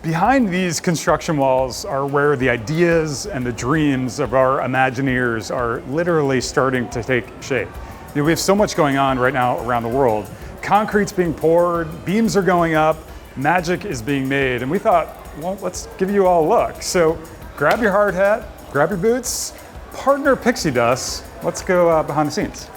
Behind these construction walls are where the ideas and the dreams of our Imagineers are literally starting to take shape. We have so much going on right now around the world. Concrete's being poured, beams are going up, magic is being made, and we thought, well, let's give you all a look. So grab your hard hat, grab your boots, Pardon Our Pixie Dust. Let's go behind the scenes.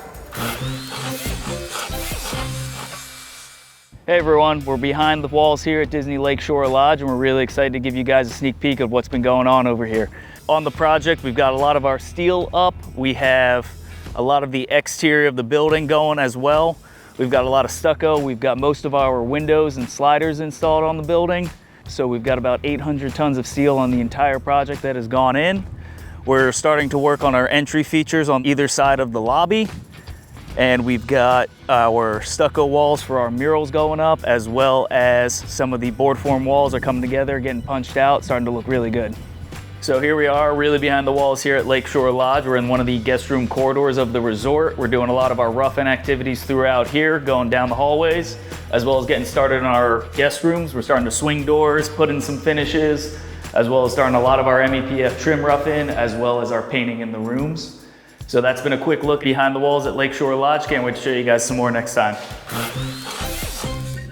Hey everyone, we're behind the walls here at Disney Lakeshore Lodge, and we're really excited to give you guys a sneak peek of what's been going on over here. On the project, we've got a lot of our steel up. We have a lot of the exterior of the building going as well. We've got a lot of stucco. We've got most of our windows and sliders installed on the building. So we've got about 800 tons of steel on the entire project that has gone in. We're starting to work on our entry features on either side of the lobby. And we've got our stucco walls for our murals going up, as well as some of the board form walls are coming together, getting punched out, starting to look really good. So here we are, really behind the walls here at Lakeshore Lodge. We're in one of the guest room corridors of the resort. We're doing a lot of our rough-in activities throughout here, going down the hallways, as well as getting started in our guest rooms. We're starting to swing doors, put in some finishes, as well as starting a lot of our MEPF trim rough-in, as well as our painting in the rooms. So that's been a quick look behind the walls at Lakeshore Lodge. Can't wait to show you guys some more next time.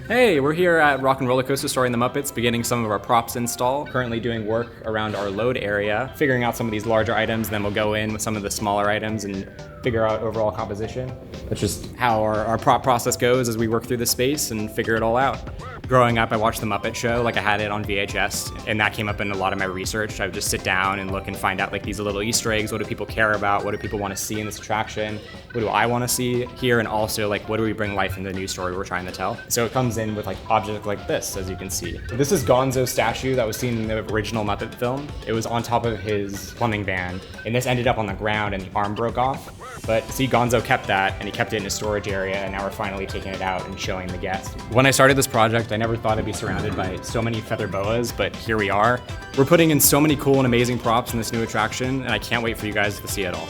Hey, we're here at Rock and Roller Coaster Story in the Muppets, beginning some of our props install. Currently doing work around our load area, figuring out some of these larger items, then we'll go in with some of the smaller items and figure out overall composition. That's just how our prop process goes as we work through the space and figure it all out. Growing up, I watched The Muppet Show, like I had it on VHS, and that came up in a lot of my research. I would just sit down and look and find out like these little Easter eggs. What do people care about? What do people want to see in this attraction? What do I want to see here? And also like, what do we bring life in the new story we're trying to tell? So it comes in with like objects like this, as you can see. This is Gonzo's statue that was seen in the original Muppet film. It was on top of his plumbing band, and this ended up on the ground and the arm broke off. But see, Gonzo kept that, and he kept it in his storage area, and now we're finally taking it out and showing the guests. When I started this project, I never thought I'd be surrounded by so many feather boas, but here we are. We're putting in so many cool and amazing props in this new attraction, and I can't wait for you guys to see it all.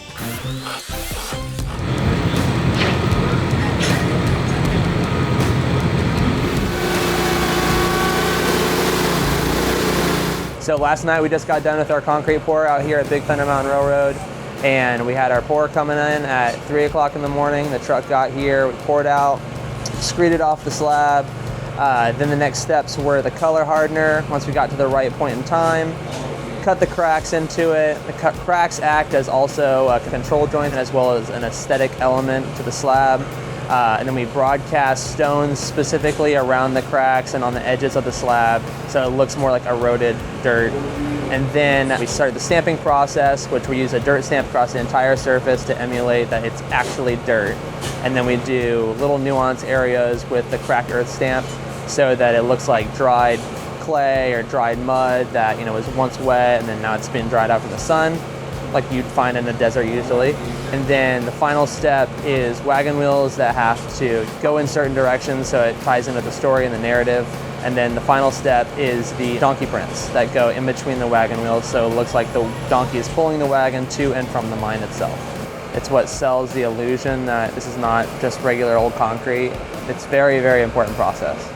So last night we just got done with our concrete pour out here at Big Thunder Mountain Railroad, and we had our pour coming in at 3 o'clock in the morning. The truck got here, we poured out, screeded off the slab. Then the next steps were the color hardener. Once we got to the right point in time, cut the cracks into it. The cracks act as also a control joint as well as an aesthetic element to the slab. And then we broadcast stones specifically around the cracks and on the edges of the slab, so it looks more like eroded dirt. And then we started the stamping process, which we use a dirt stamp across the entire surface to emulate that it's actually dirt. And then we do little nuance areas with the cracked earth stamp so that it looks like dried clay or dried mud that was once wet and then now it's been dried out from the sun, like you'd find in the desert usually. And then the final step is wagon wheels that have to go in certain directions so it ties into the story and the narrative. And then the final step is the donkey prints that go in between the wagon wheels, so it looks like the donkey is pulling the wagon to and from the mine itself. It's what sells the illusion that this is not just regular old concrete. It's a very, very important process.